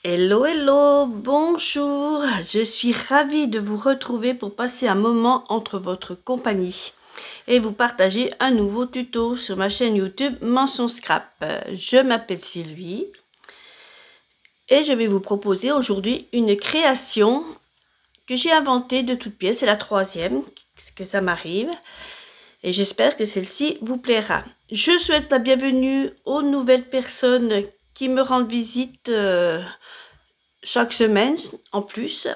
Hello, hello, bonjour, je suis ravie de vous retrouver pour passer un moment entre votre compagnie et vous partager un nouveau tuto sur ma chaîne YouTube Mention Scrap. Je m'appelle Sylvie et je vais vous proposer aujourd'hui une création que j'ai inventée de toutes pièces. C'est la troisième que ça m'arrive et j'espère que celle-ci vous plaira. Je souhaite la bienvenue aux nouvelles personnes qui me rendent visite chaque semaine en plus.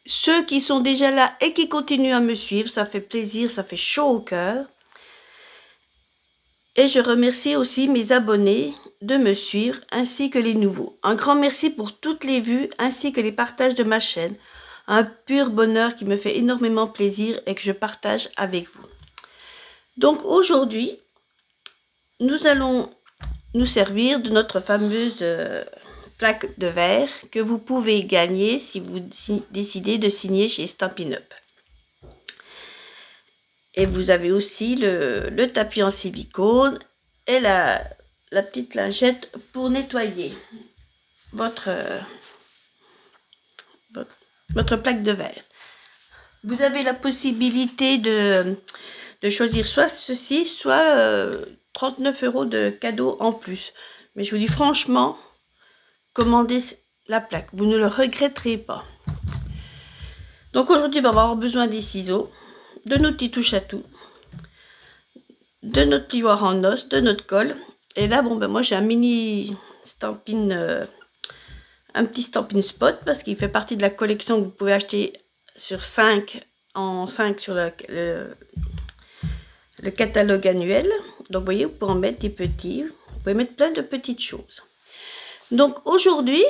Ceux qui sont déjà là et qui continuent à me suivre, ça fait plaisir, ça fait chaud au cœur. Et je remercie aussi mes abonnés de me suivre ainsi que les nouveaux. Un grand merci pour toutes les vues ainsi que les partages de ma chaîne. Un pur bonheur qui me fait énormément plaisir et que je partage avec vous. Donc aujourd'hui, nous allons nous servir de notre fameuse plaque de verre que vous pouvez gagner si vous décidez de signer chez Stampin' Up. Et vous avez aussi le tapis en silicone et la petite lingette pour nettoyer votre plaque de verre. Vous avez la possibilité de choisir soit ceci, soit 39 € de cadeaux en plus. Mais je vous dis franchement, commandez la plaque, vous ne le regretterez pas. Donc aujourd'hui, on va avoir besoin des ciseaux, de nos petits touches à tout, de notre plioir en os, de notre colle. Et là, bon, ben moi j'ai un mini Stampin', un petit Stampin' Spot parce qu'il fait partie de la collection que vous pouvez acheter sur 5 en 5 sur le catalogue annuel. Donc vous voyez, vous pouvez en mettre des petits, vous pouvez mettre plein de petites choses. Donc aujourd'hui,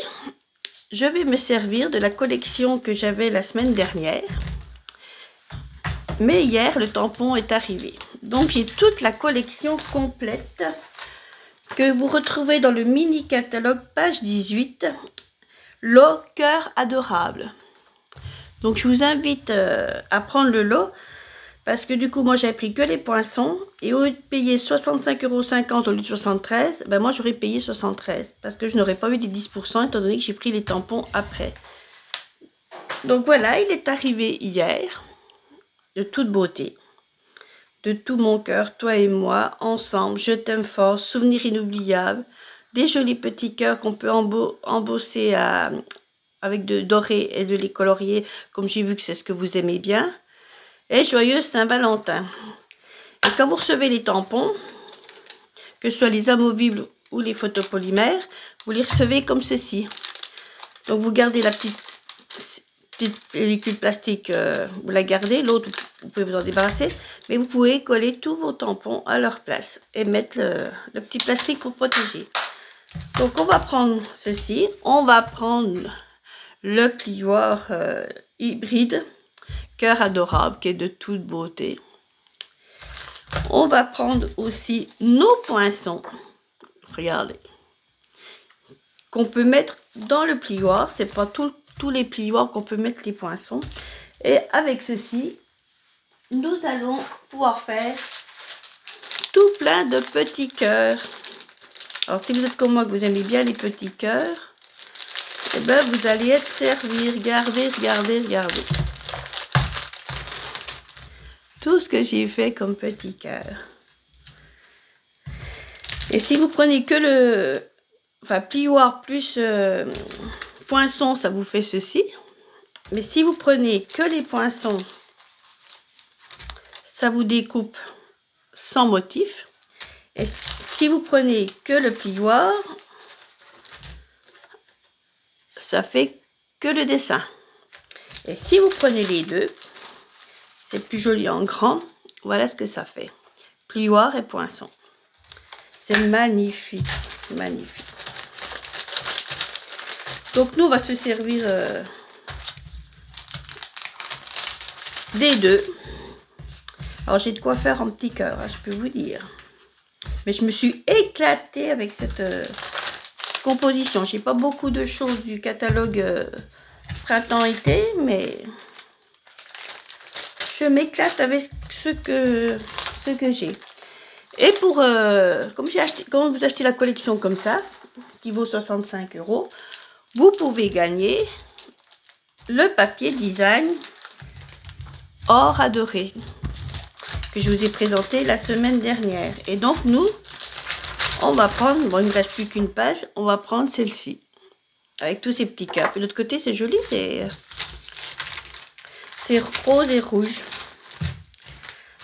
je vais me servir de la collection que j'avais la semaine dernière. Mais hier, le tampon est arrivé. Donc j'ai toute la collection complète que vous retrouvez dans le mini catalogue page 18. Lot cœur adorable. Donc je vous invite à prendre le lot. Parce que du coup, moi, j'avais pris que les poinçons. Et au lieu de payer 65,50 € au lieu de 73, ben moi, j'aurais payé 73. Parce que je n'aurais pas eu des 10% étant donné que j'ai pris les tampons après. Donc voilà, il est arrivé hier. De toute beauté. De tout mon cœur, toi et moi, ensemble. Je t'aime fort. Souvenirs inoubliables. Des jolis petits cœurs qu'on peut embosser avec de doré et de les colorier. Comme j'ai vu que c'est ce que vous aimez bien. Et joyeuse Saint-Valentin. Et quand vous recevez les tampons, que ce soit les amovibles ou les photopolymères, vous les recevez comme ceci. Donc vous gardez la petite pellicule plastique, vous la gardez, l'autre vous pouvez vous en débarrasser, mais vous pouvez coller tous vos tampons à leur place et mettre le petit plastique pour protéger. Donc on va prendre ceci, on va prendre le plioir hybride cœur adorable qui est de toute beauté. On va prendre aussi nos poinçons, regardez, qu'on peut mettre dans le plioir. C'est pas tous les plioirs qu'on peut mettre les poinçons. Et avec ceci, nous allons pouvoir faire tout plein de petits cœurs. Alors si vous êtes comme moi que vous aimez bien les petits cœurs, et ben vous allez être servi. Regardez, regardez, regardez. Tout ce que j'ai fait comme petit cœur. Et si vous prenez que le plioir plus poinçon, ça vous fait ceci. Mais si vous prenez que les poinçons, ça vous découpe sans motif. Et si vous prenez que le plioir, ça fait que le dessin. Et si vous prenez les deux, c'est plus joli en grand. Voilà ce que ça fait. Plioir et poinçon. C'est magnifique. Magnifique. Donc nous, on va se servir des deux. Alors j'ai de quoi faire un petit cœur, hein, je peux vous dire. Mais je me suis éclatée avec cette composition. J'ai pas beaucoup de choses du catalogue printemps-été, mais je m'éclate avec ce que j'ai. Et pour quand vous achetez la collection comme ça, qui vaut 65 €, vous pouvez gagner le papier design or adoré que je vous ai présenté la semaine dernière. Et donc nous, on va prendre, bon il ne reste plus qu'une page, on va prendre celle-ci avec tous ces petits cœurs. De l'autre côté c'est joli, c'est rose et rouge.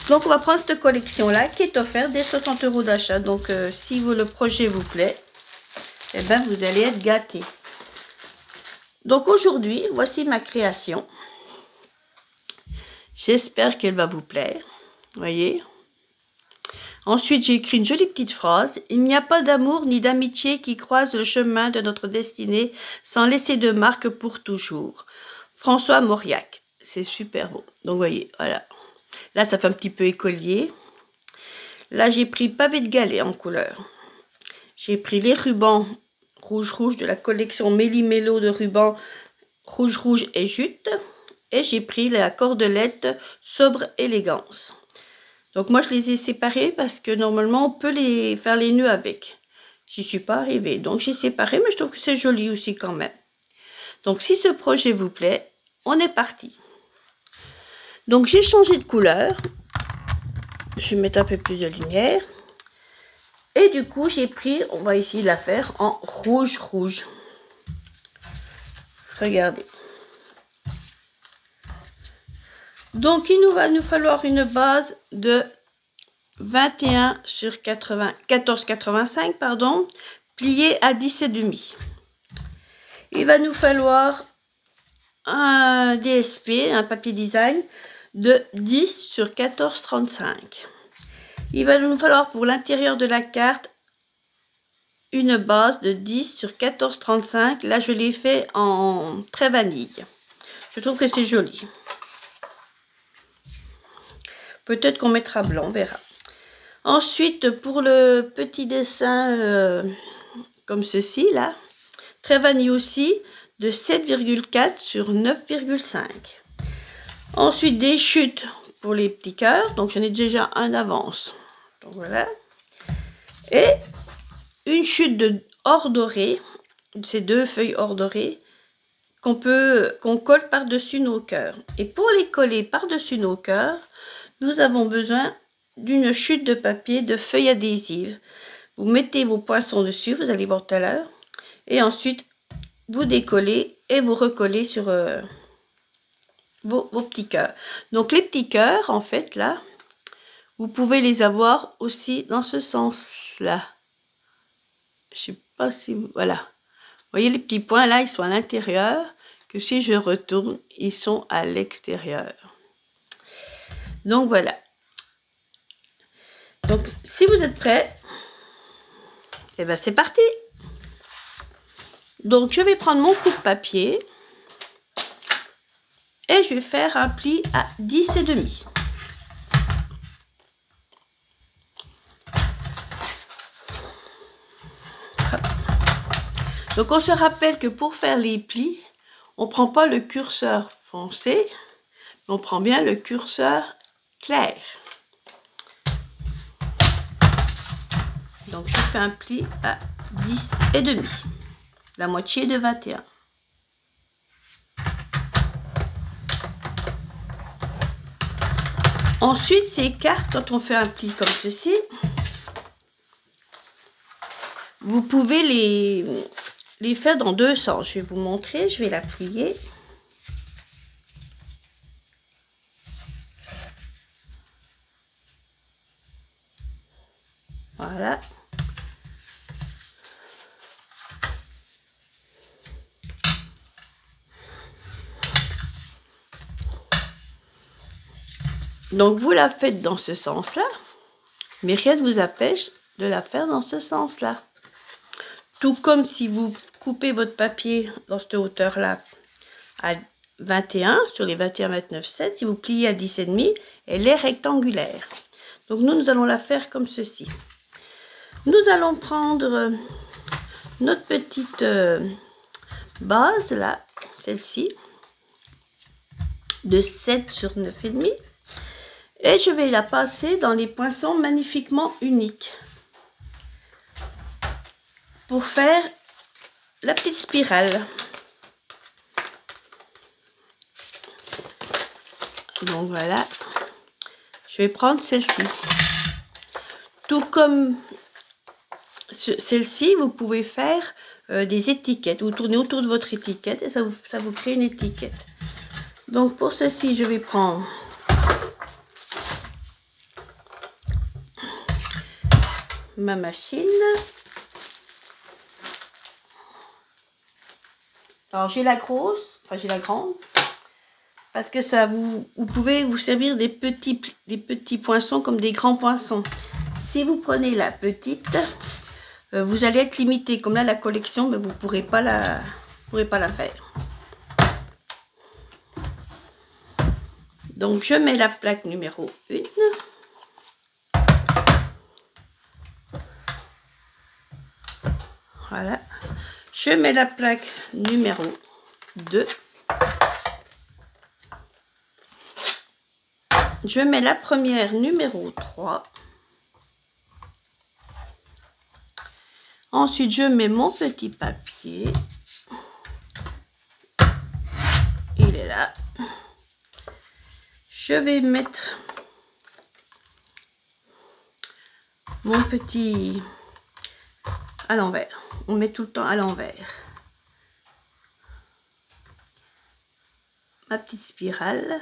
Donc on va prendre cette collection là qui est offerte dès 60 € d'achat. Donc si le projet vous plaît, eh ben vous allez être gâtés. Donc aujourd'hui, voici ma création. J'espère qu'elle va vous plaire. Voyez. Ensuite, j'ai écrit une jolie petite phrase. Il n'y a pas d'amour ni d'amitié qui croise le chemin de notre destinée sans laisser de marque pour toujours. François Mauriac. C'est super beau. Donc, voyez, voilà. Là, ça fait un petit peu écolier. Là, j'ai pris pavé de galets en couleur. J'ai pris les rubans rouge de la collection Méli-Mélo de rubans rouge et jute. Et j'ai pris la cordelette sobre élégance. Donc moi je les ai séparés parce que normalement on peut faire les nœuds avec. J'y suis pas arrivée. Donc j'ai séparé, mais je trouve que c'est joli aussi quand même. Donc si ce projet vous plaît, on est parti. Donc j'ai changé de couleur. Je vais mettre un peu plus de lumière. Et du coup j'ai pris, on va essayer de la faire en rouge. Regardez. Donc il va nous falloir une base de 21 sur 14,85 pardon, plié à 10,5. Il va nous falloir un DSP, un papier design de 10 sur 14,35. Il va nous falloir pour l'intérieur de la carte une base de 10 sur 14,35. Là je l'ai fait en très vanille. Je trouve que c'est joli. Peut-être qu'on mettra blanc, on verra. Ensuite, pour le petit dessin comme ceci, là, très vanille aussi, de 7,4 sur 9,5. Ensuite, des chutes pour les petits cœurs. Donc, j'en ai déjà un d'avance. Donc, voilà. Et une chute de or doré, ces deux feuilles or doré, qu'on colle par-dessus nos cœurs. Et pour les coller par-dessus nos cœurs, nous avons besoin d'une chute de papier de feuilles adhésives. Vous mettez vos poinçons dessus, vous allez voir tout à l'heure. Et ensuite, vous décollez et vous recollez sur vos petits cœurs. Donc les petits cœurs, en fait, là, vous pouvez les avoir aussi dans ce sens-là. Je sais pas si vous... Voilà. Vous voyez les petits points, là, ils sont à l'intérieur. Que si je retourne, ils sont à l'extérieur. Donc voilà. Donc si vous êtes prêts, et bien c'est parti. Donc je vais prendre mon coupe-papier et je vais faire un pli à 10,5. Donc on se rappelle que pour faire les plis, on ne prend pas le curseur foncé, mais on prend bien le curseur clair. Donc je fais un pli à 10,5, la moitié de 21. Ensuite, ces cartes, quand on fait un pli comme ceci, vous pouvez les faire dans deux sens. Je vais vous montrer, je vais la plier. Voilà. Donc vous la faites dans ce sens-là, mais rien ne vous empêche de la faire dans ce sens-là. Tout comme si vous coupez votre papier dans cette hauteur-là à 21, sur les 21, 29, 7, si vous pliez à 10,5, elle est rectangulaire. Donc nous allons la faire comme ceci. Nous allons prendre notre petite base, là, celle-ci, de 7 sur 9,5. Et je vais la passer dans les poinçons magnifiquement uniques pour faire la petite spirale. Donc voilà, je vais prendre celle-ci. Tout comme celle-ci, vous pouvez faire des étiquettes. Vous tournez autour de votre étiquette et ça vous crée une étiquette. Donc pour ceci, je vais prendre ma machine. Alors j'ai la grosse, enfin j'ai la grande, parce que ça vous pouvez vous servir des petits poinçons comme des grands poinçons. Si vous prenez la petite, vous allez être limité. Comme là la collection, mais vous pourrez pas la faire. Donc je mets la plaque numéro 1. Voilà. Je mets la plaque numéro 2. Je mets la première numéro 3. Ensuite, je mets mon petit papier. Il est là. Je vais mettre mon petit à l'envers. On met tout le temps à l'envers. Ma petite spirale.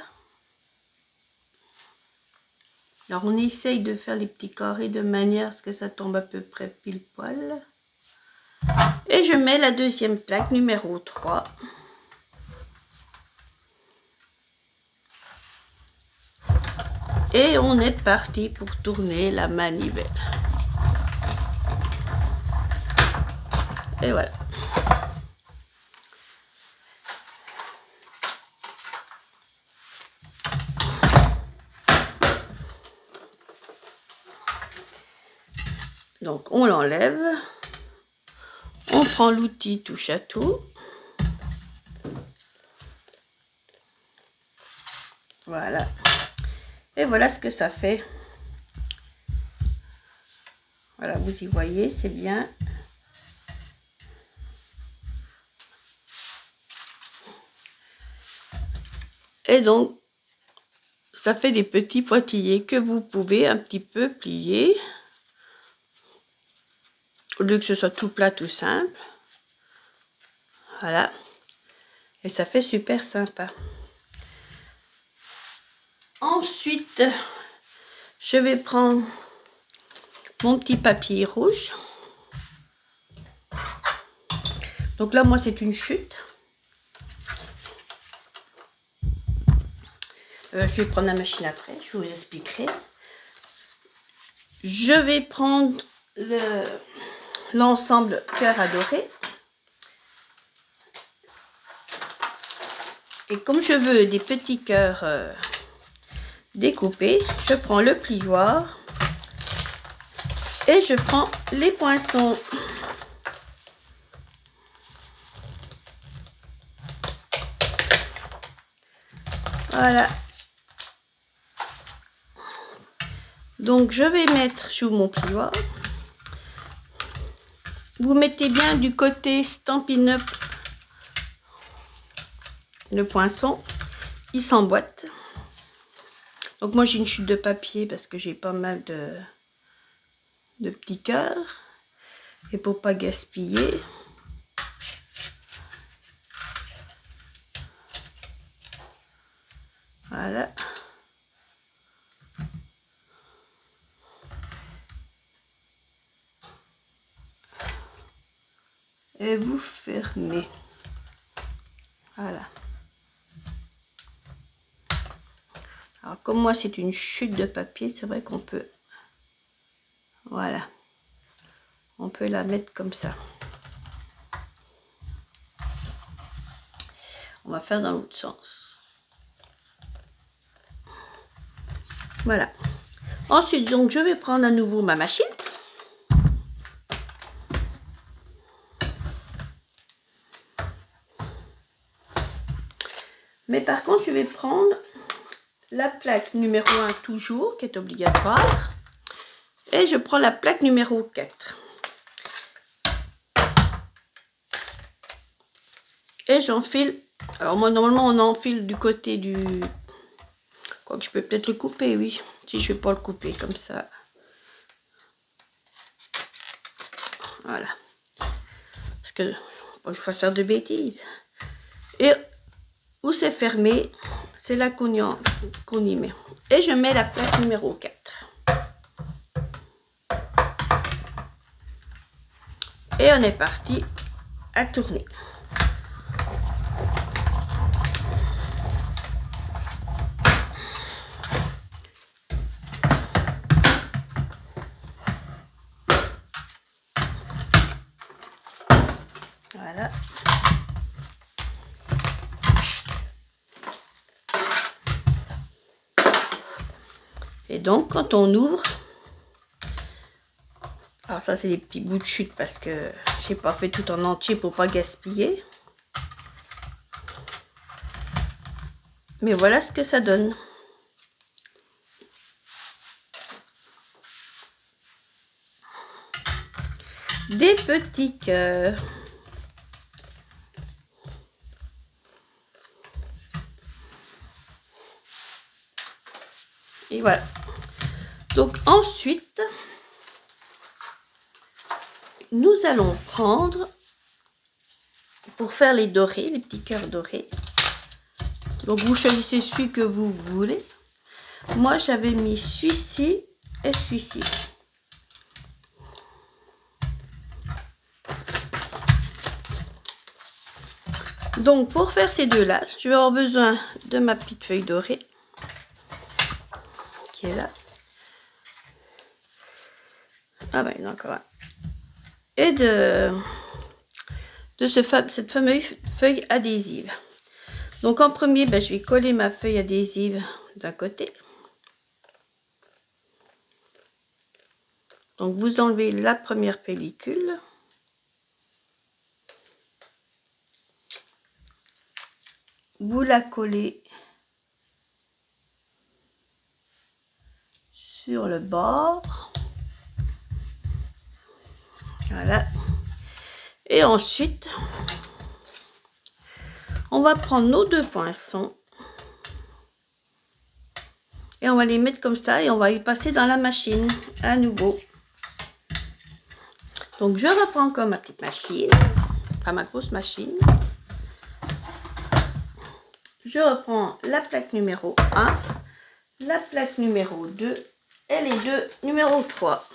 Alors on essaye de faire les petits carrés de manière à ce que ça tombe à peu près pile poil. Et je mets la deuxième plaque numéro 3. Et on est parti pour tourner la manivelle. Et voilà. Donc on l'enlève. On prend l'outil touche à tout. Voilà. Et voilà ce que ça fait. Voilà, vous y voyez, c'est bien. Et donc, ça fait des petits pointillés que vous pouvez un petit peu plier. Au lieu que ce soit tout plat, tout simple. Voilà. Et ça fait super sympa. Ensuite, je vais prendre mon petit papier rouge. Donc là, moi, c'est une chute. Je vais prendre la machine après, je vous expliquerai. Je vais prendre l'ensemble cœur adoré. Et comme je veux des petits cœurs découpés, je prends le plioir et je prends les poinçons. Voilà. Donc je vais mettre sur mon plioir. Vous mettez bien du côté Stampin' Up le poinçon. Il s'emboîte. Donc moi j'ai une chute de papier parce que j'ai pas mal de petits cœurs. Et pour pas gaspiller. Voilà. Et vous fermez. Voilà. Alors comme moi c'est une chute de papier, c'est vrai qu'on peut, voilà, on peut la mettre comme ça. On va faire dans l'autre sens. Voilà. Ensuite donc je vais prendre à nouveau ma machine. Mais par contre je vais prendre la plaque numéro 1 toujours, qui est obligatoire. Et je prends la plaque numéro 4. Et j'enfile. Alors moi normalement on enfile du côté du... Quoique je peux peut-être le couper, oui. Si je ne vais pas le couper comme ça. Voilà. Parce que bon, je vais faire de bêtises. Et où c'est fermé, c'est là qu'on y met. Et je mets la plaque numéro 4. Et on est parti à tourner. Voilà. Et donc, quand on ouvre, alors ça c'est des petits bouts de chute parce que j'ai pas fait tout en entier pour pas gaspiller. Mais voilà ce que ça donne. Des petits cœurs. Et voilà. Donc ensuite, nous allons prendre, pour faire les dorés, les petits cœurs dorés. Donc vous choisissez celui que vous voulez. Moi j'avais mis celui-ci et celui-ci. Donc pour faire ces deux-là, je vais avoir besoin de ma petite feuille dorée. Qui est là. Ah ben il y en a encore un. Et de cette fameuse feuille adhésive. Donc en premier, ben, je vais coller ma feuille adhésive d'un côté. Donc vous enlevez la première pellicule. Vous la collez sur le bord. Voilà. Et ensuite, on va prendre nos deux poinçons. Et on va les mettre comme ça et on va y passer dans la machine à nouveau. Donc je reprends comme ma petite machine, enfin ma grosse machine. Je reprends la plaque numéro 1, la plaque numéro 2 et les deux numéro 3.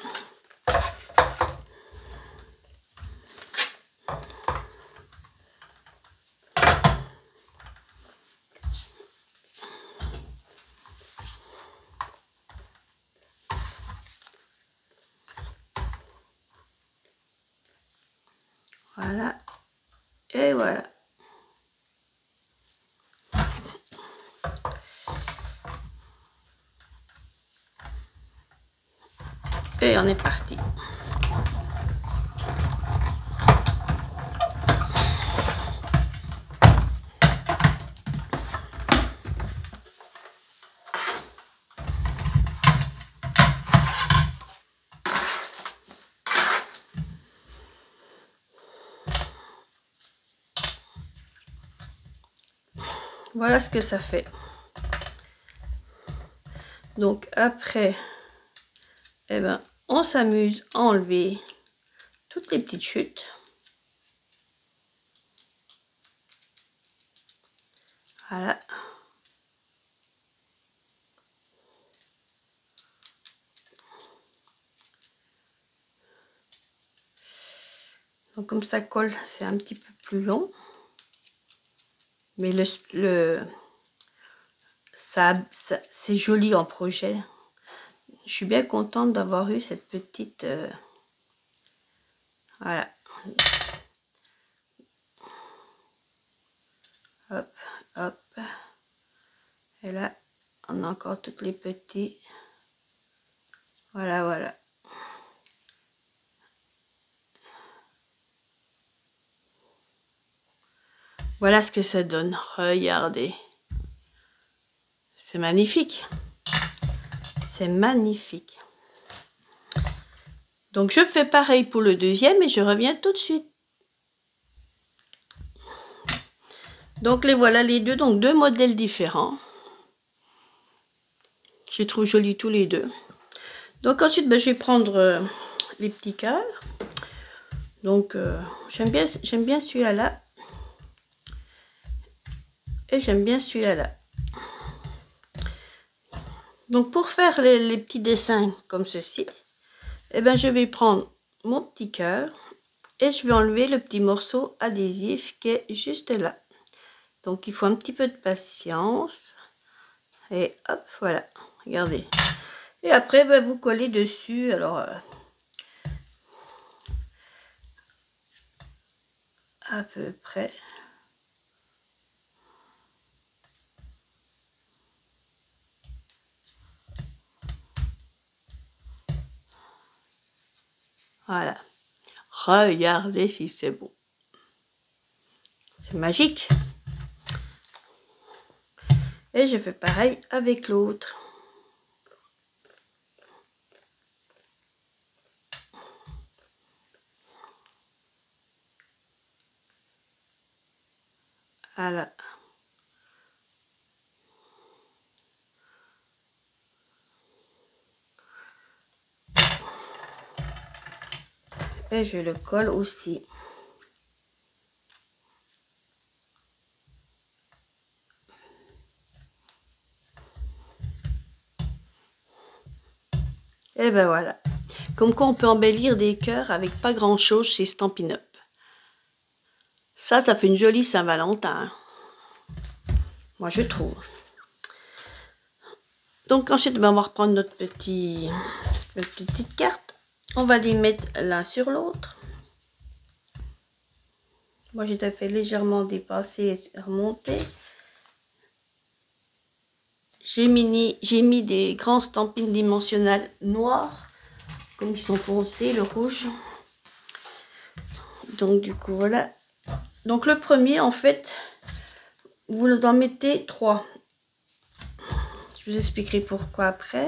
Voilà. Et voilà. Et on est parti. Voilà ce que ça fait. Donc après, eh ben, on s'amuse à enlever toutes les petites chutes. Voilà. Donc comme ça colle, c'est un petit peu plus long. Mais c'est joli en projet. Je suis bien contente d'avoir eu cette petite... voilà. Hop, hop. Et là, on a encore toutes les petits. Voilà, voilà. Voilà ce que ça donne. Regardez. C'est magnifique. C'est magnifique. Donc je fais pareil pour le deuxième et je reviens tout de suite. Donc les voilà les deux, donc deux modèles différents. Je les trouve jolis tous les deux. Donc ensuite, je vais prendre les petits cœurs. Donc j'aime bien celui-là. Et j'aime bien celui-là. Donc pour faire les petits dessins comme ceci, je vais prendre mon petit cœur et je vais enlever le petit morceau adhésif qui est juste là. Donc il faut un petit peu de patience. Et hop, voilà, regardez. Et après, vous collez dessus. Alors, à peu près. Voilà. Regardez si c'est beau. C'est magique. Et je fais pareil avec l'autre. Voilà. Et je le colle aussi. Et ben voilà. Comme quoi on peut embellir des cœurs avec pas grand chose chez Stampin' Up. Ça fait une jolie Saint-Valentin. Moi je trouve. Donc ensuite, on va reprendre notre petite carte. On va les mettre l'un sur l'autre. Moi j'ai fait légèrement dépasser et remonter. J'ai mis des grands stampines dimensionnels noirs, comme ils sont foncés, le rouge. Donc du coup voilà. Donc le premier, en fait, vous en mettez 3. Je vous expliquerai pourquoi après.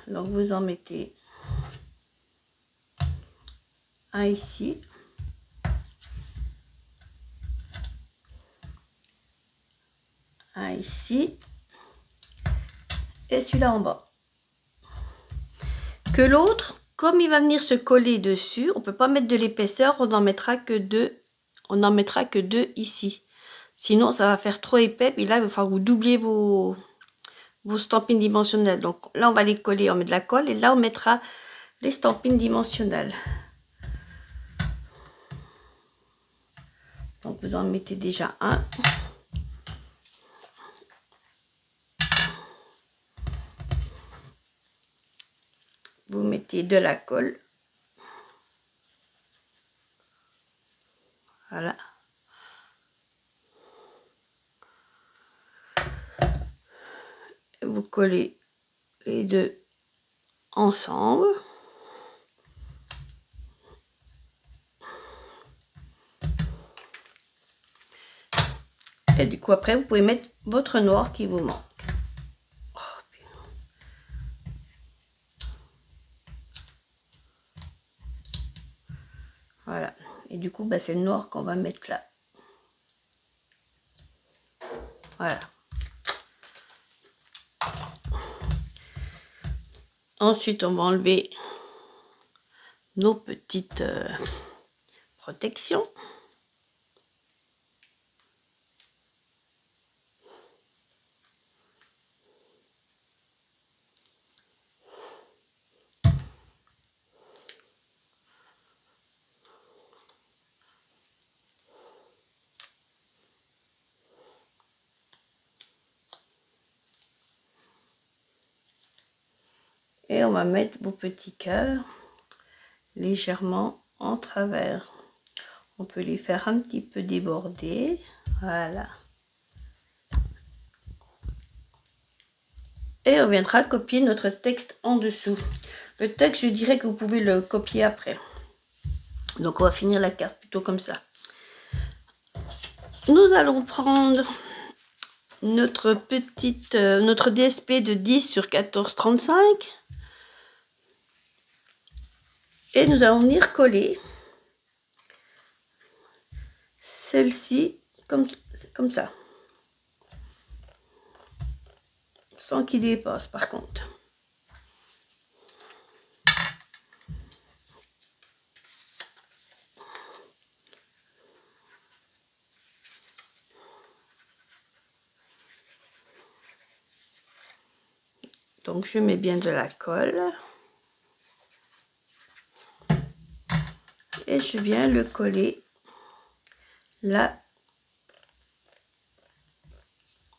Donc vous en mettez un ici. Un ici. Et celui-là en bas. Que l'autre, comme il va venir se coller dessus, on ne peut pas mettre de l'épaisseur, on n'en mettra que 2. On n'en mettra que 2 ici. Sinon, ça va faire trop épais. Et là, il va falloir vous doubler vos stampines dimensionnelles. Donc là, on va les coller, on met de la colle. Et là, on mettra les stampines dimensionnelles. Donc vous en mettez déjà un. Vous mettez de la colle. Voilà. Vous collez les deux ensemble. Et du coup, après, vous pouvez mettre votre noir qui vous manque. Voilà. Et du coup, c'est le noir qu'on va mettre là. Voilà. Ensuite, on va enlever nos petites protections. Et on va mettre vos petits cœurs légèrement en travers. On peut les faire un petit peu déborder. Voilà. Et on viendra copier notre texte en dessous. Le texte, je dirais que vous pouvez le copier après. Donc on va finir la carte plutôt comme ça. Nous allons prendre notre DSP de 10 sur 14,35. Et nous allons venir coller celle-ci comme ça. Sans qu'il dépasse par contre. Donc je mets bien de la colle. Et je viens le coller là.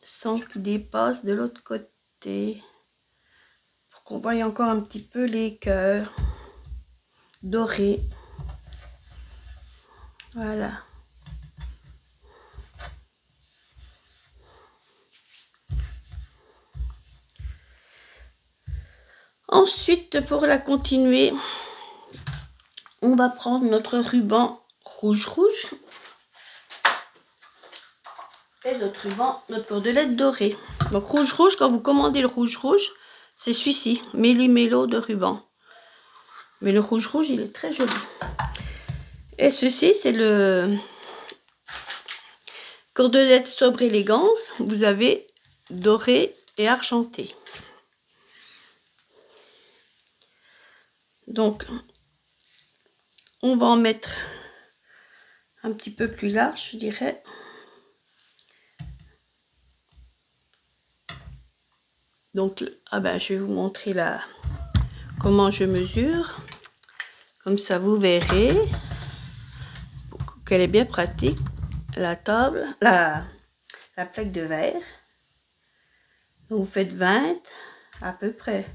Sans qu'il dépasse de l'autre côté. Pour qu'on voie encore un petit peu les cœurs dorés. Voilà. Ensuite, pour la continuer, on va prendre notre ruban rouge et notre ruban, notre cordelette dorée. Donc rouge, quand vous commandez le rouge, c'est celui-ci, méli-mélo de ruban. Mais le rouge, il est très joli. Et ceci, c'est le cordelette sobre élégance. Vous avez doré et argenté. Donc, on va en mettre un petit peu plus large, je dirais. Donc, je vais vous montrer là comment je mesure. Comme ça, vous verrez qu'elle est bien pratique. La table, la plaque de verre. Donc, vous faites 20, à peu près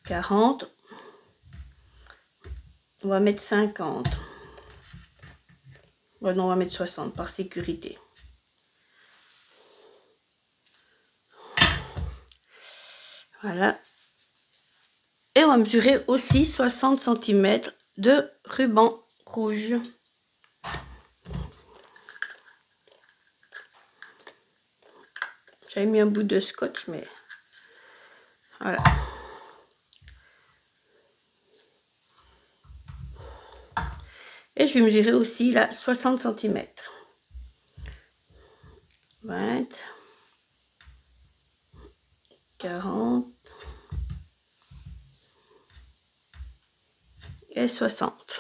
40. On va mettre 50. Bon, non, on va mettre 60 par sécurité. Voilà. Et on va mesurer aussi 60 cm de ruban rouge. J'avais mis un bout de scotch, mais voilà. Et je vais mesurer aussi là 60 cm. 20, 40 et 60.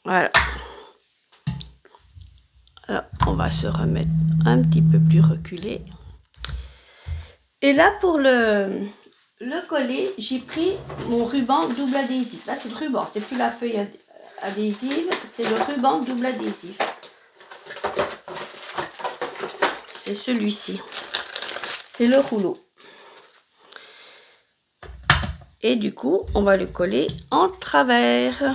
Voilà. Alors, on va se remettre un petit peu plus reculé. Et là, pour le coller, j'ai pris mon ruban double adhésif. Là, c'est le ruban, c'est plus la feuille adhésive, c'est le ruban double adhésif. C'est celui-ci. C'est le rouleau. Et du coup, on va le coller en travers.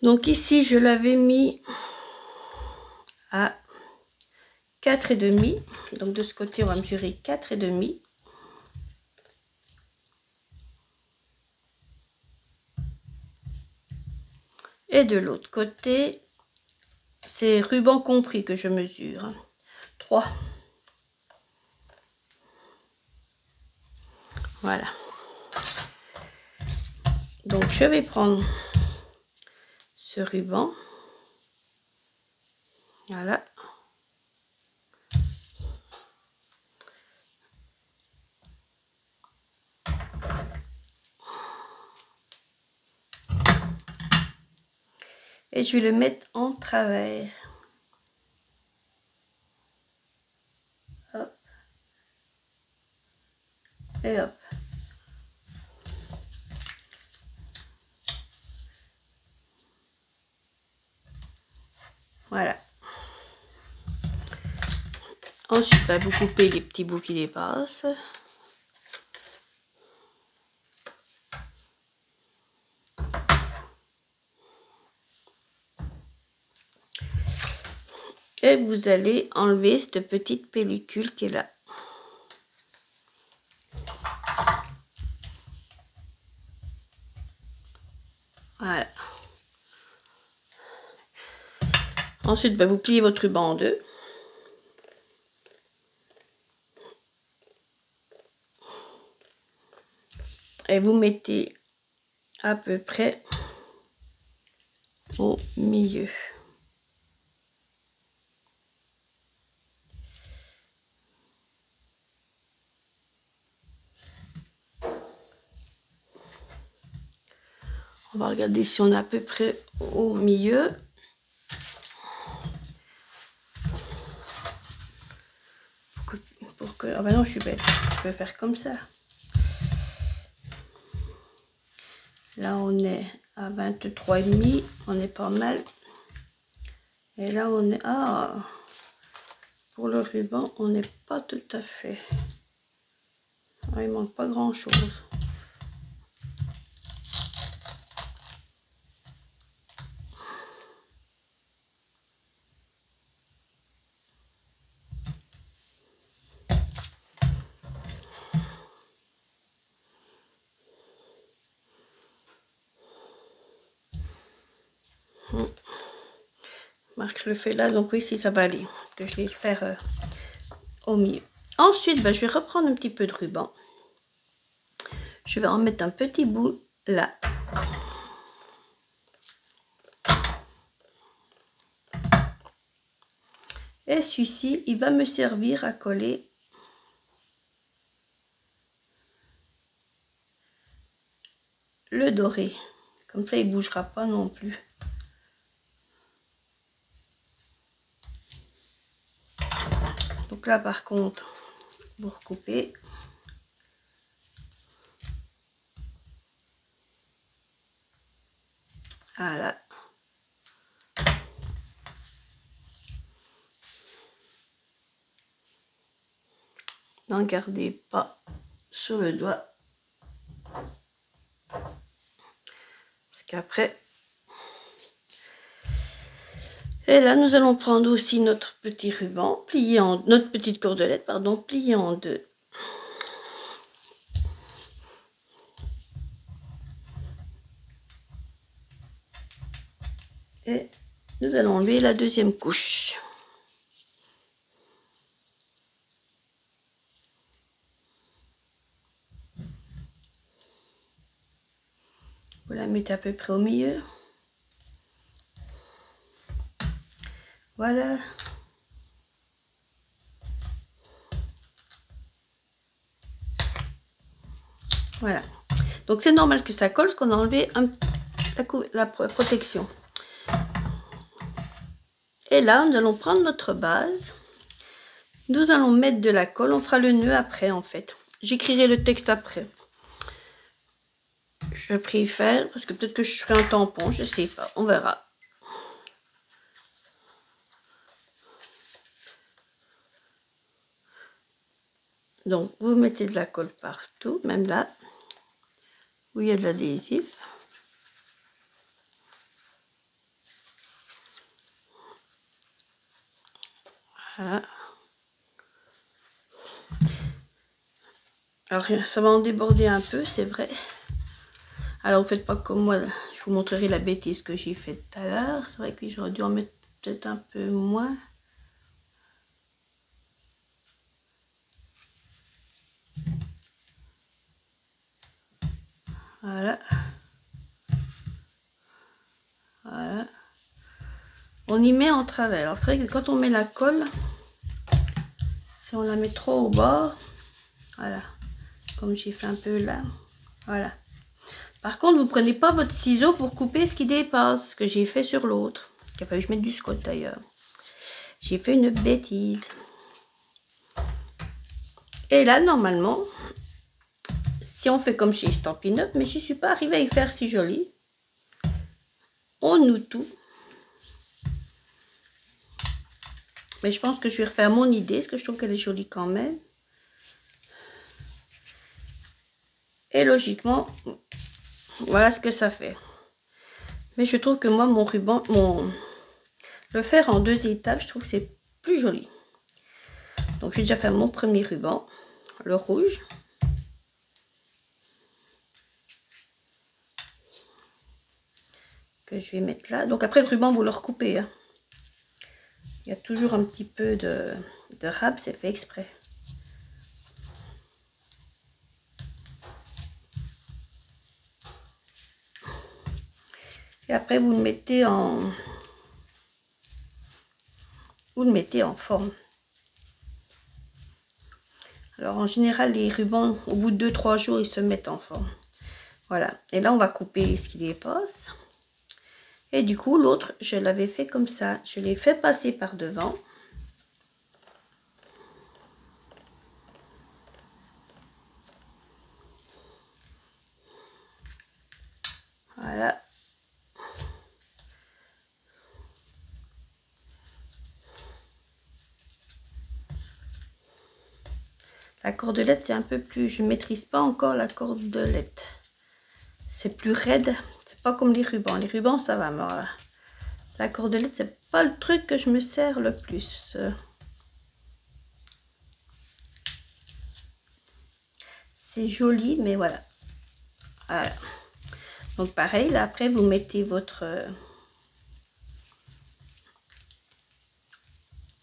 Donc ici, je l'avais mis à 4,5. Donc de ce côté, on va mesurer 4,5. Et de l'autre côté, c'est ruban compris que je mesure. 3. Voilà. Donc je vais prendre ce ruban. Voilà. Et je vais le mettre en travers. Hop. Et hop. Voilà. Ensuite, vous coupez les petits bouts qui dépassent. Et vous allez enlever cette petite pellicule qui est là. Voilà. Ensuite, vous pliez votre ruban en deux. Et vous mettez à peu près au milieu. On va regarder si on est à peu près au milieu. Pour que... Ah ben non, je suis bête. Je peux faire comme ça. Là, on est à 23,5. On est pas mal. Et là, on est... Ah! Pour le ruban, on n'est pas tout à fait. Ah, il manque pas grand-chose. Marc, je le fais là, donc oui, si ça va aller. Parce que je vais le faire au milieu. Ensuite, ben, je vais reprendre un petit peu de ruban. Je vais en mettre un petit bout là. Et celui-ci, il va me servir à coller le doré. Comme ça, il ne bougera pas non plus. Donc là, par contre, vous recoupez. Voilà. N'en gardez pas sur le doigt. Parce qu'après... Et là, nous allons prendre aussi notre petit ruban, notre petite cordelette, pardon, pliée en deux. Et nous allons enlever la deuxième couche. Vous la mettez à peu près au milieu. Voilà. Voilà. Donc c'est normal que ça colle, parce qu'on a enlevé la protection. Et là, nous allons prendre notre base. Nous allons mettre de la colle. On fera le nœud après, en fait. J'écrirai le texte après. Je préfère, parce que peut-être que je ferai un tampon, je sais pas. On verra. Donc, vous mettez de la colle partout, même là, où il y a de l'adhésif. Voilà. Alors, ça va en déborder un peu, c'est vrai. Alors, vous faites pas comme moi, je vous montrerai la bêtise que j'ai faite tout à l'heure. C'est vrai que j'aurais dû en mettre peut-être un peu moins. Voilà. Voilà. On y met en travers. Alors, c'est vrai que quand on met la colle, si on la met trop au bord, voilà, comme j'ai fait un peu là, voilà. Par contre, vous prenez pas votre ciseau pour couper ce qui dépasse, ce que j'ai fait sur l'autre. Il a fallu que je mette du scotch d'ailleurs. J'ai fait une bêtise. Et là, normalement, si on fait comme chez Stampin' Up, mais je ne suis pas arrivée à y faire si joli, on noue tout. Mais je pense que je vais refaire mon idée, parce que je trouve qu'elle est jolie quand même. Et logiquement, voilà ce que ça fait. Mais je trouve que moi, mon ruban, le faire en deux étapes, je trouve que c'est plus joli. Donc, j'ai déjà fait mon premier ruban, le rouge. Que je vais mettre là. Donc, après, le ruban, vous le recoupez. Hein. Il y a toujours un petit peu de râpe, c'est fait exprès. Et après, vous le mettez en forme. Alors en général, les rubans, au bout de 2-3 jours, ils se mettent en forme. Voilà. Et là, on va couper ce qui dépasse. Et du coup, l'autre, je l'avais fait comme ça. Je l'ai fait passer par devant. Voilà. La cordelette, c'est un peu plus... Je ne maîtrise pas encore la cordelette. C'est plus raide. C'est pas comme les rubans. Les rubans, ça va. Mais voilà. La cordelette, c'est pas le truc que je me sers le plus. C'est joli, mais voilà. Voilà. Donc pareil, là après, vous mettez votre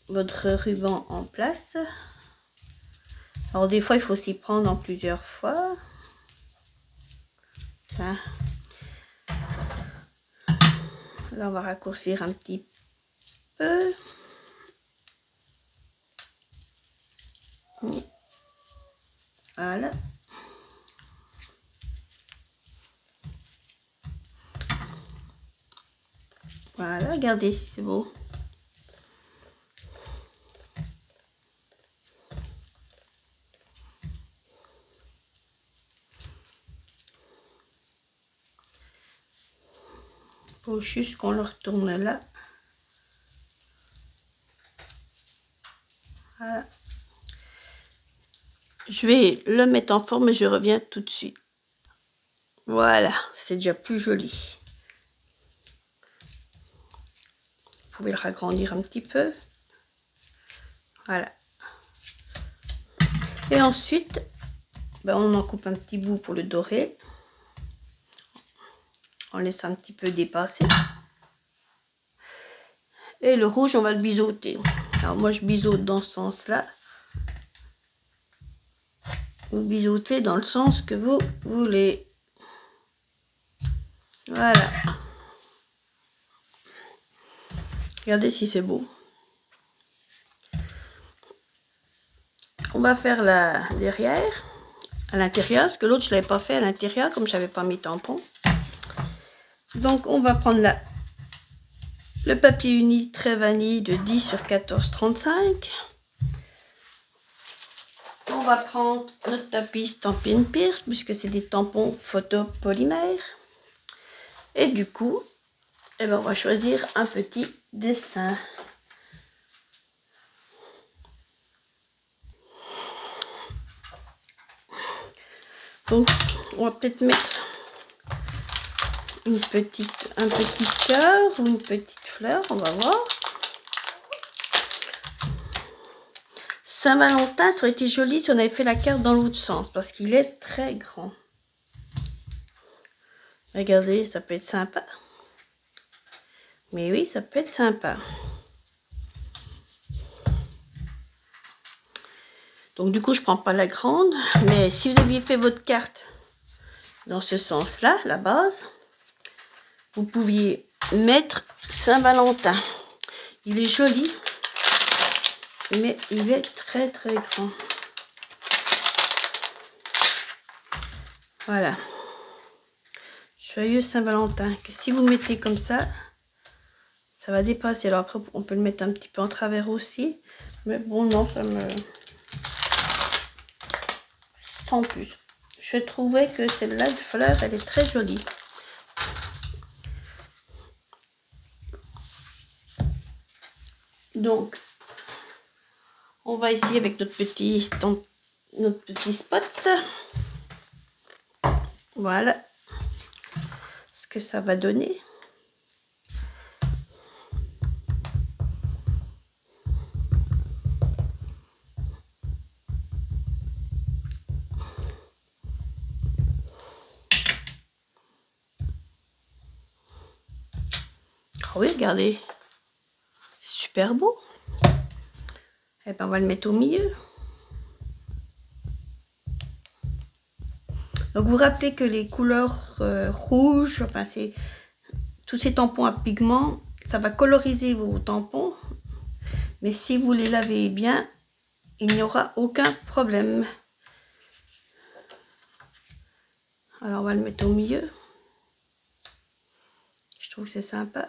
ruban en place. Alors des fois, il faut s'y prendre en plusieurs fois. Ça. Là, on va raccourcir un petit peu. Voilà. Voilà, regardez si c'est beau. Faut juste qu'on le retourne là. Voilà. Je vais le mettre en forme et je reviens tout de suite. Voilà, c'est déjà plus joli. Vous pouvez le ragrandir un petit peu. Voilà. Et ensuite, ben on en coupe un petit bout pour le dorer. On laisse un petit peu dépasser. Et le rouge, on va le biseauter. Alors moi, je biseaute dans ce sens-là. Vous biseautez dans le sens que vous voulez. Voilà. Regardez si c'est beau. On va faire la derrière, à l'intérieur, parce que l'autre, je ne l'avais pas fait à l'intérieur, comme je n'avais pas mis tampon. Donc, on va prendre le papier uni très vanille de 10 sur 14,35. On va prendre notre tapis Stampin' Pierce, puisque c'est des tampons photopolymères. Et du coup, eh ben, on va choisir un petit dessin. Donc, on va peut-être mettre un petit cœur ou une petite fleur, on va voir. Saint-Valentin, ça aurait été joli si on avait fait la carte dans l'autre sens, parce qu'il est très grand. Regardez, ça peut être sympa. Mais oui, ça peut être sympa. Donc du coup, je prends pas la grande, mais si vous aviez fait votre carte dans ce sens-là, la base, vous pouviez mettre Saint-Valentin. Il est joli, mais il est très très grand. Voilà. Joyeux Saint-Valentin. Que si vous mettez comme ça va dépasser. Alors après, on peut le mettre un petit peu en travers aussi. Mais bon, non, ça me... Sans plus. Je trouvais que celle-là de fleur, elle est très jolie. Donc, on va essayer avec notre petit spot. Voilà ce que ça va donner. Oh oui, regardez, c'est super beau. Et ben on va le mettre au milieu. Donc vous rappelez que les couleurs rouges, enfin c'est tous ces tampons à pigments, ça va coloriser vos tampons. Mais si vous les lavez bien, il n'y aura aucun problème. Alors on va le mettre au milieu. Je trouve que c'est sympa.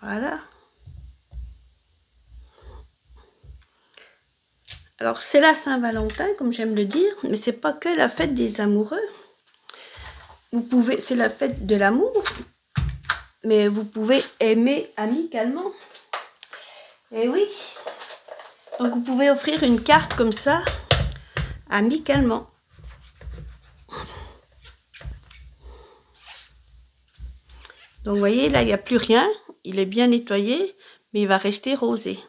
Voilà. Alors c'est la Saint-Valentin, comme j'aime le dire, mais c'est pas que la fête des amoureux. Vous pouvez, c'est la fête de l'amour, mais vous pouvez aimer amicalement. Et oui. Donc vous pouvez offrir une carte comme ça, amicalement. Donc vous voyez, là il n'y a plus rien, il est bien nettoyé, mais il va rester rosé.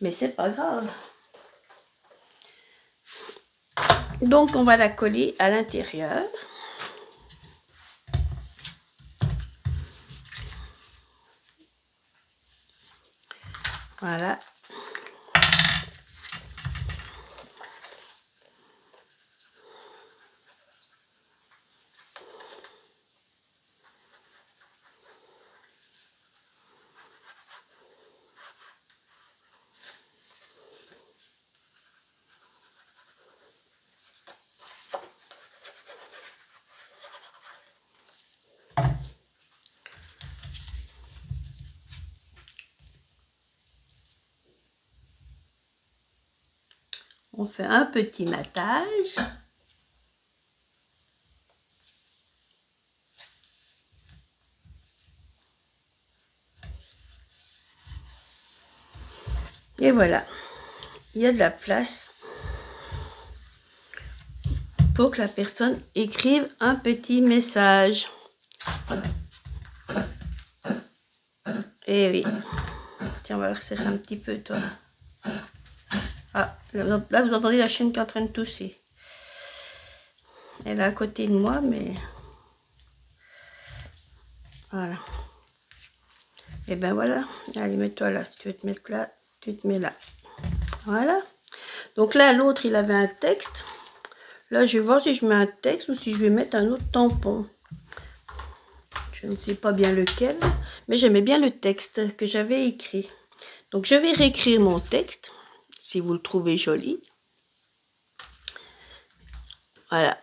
Mais c'est pas grave. Donc on va la coller à l'intérieur. Voilà. On fait un petit matage. Et voilà, il y a de la place pour que la personne écrive un petit message. Et oui. Tiens, on va resserrer un petit peu, toi. Ah, là, vous entendez la chienne qui est en train de tousser. Elle est à côté de moi, mais... Voilà. Et ben voilà. Allez, mets-toi là. Si tu veux te mettre là, tu te mets là. Voilà. Donc là, l'autre, il avait un texte. Là, je vais voir si je mets un texte ou si je vais mettre un autre tampon. Je ne sais pas bien lequel, mais j'aimais bien le texte que j'avais écrit. Donc, je vais réécrire mon texte, si vous le trouvez joli. Voilà.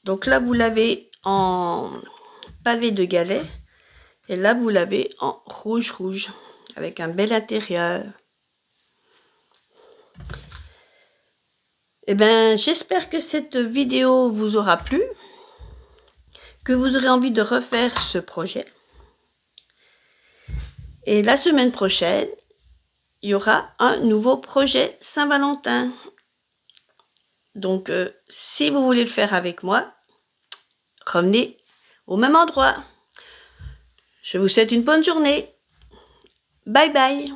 Donc là, vous l'avez en pavé de galets. Et là, vous l'avez en rouge, avec un bel intérieur. Eh bien, j'espère que cette vidéo vous aura plu, que vous aurez envie de refaire ce projet. Et la semaine prochaine, il y aura un nouveau projet Saint-Valentin. Donc, si vous voulez le faire avec moi, revenez au même endroit. Je vous souhaite une bonne journée. Bye bye.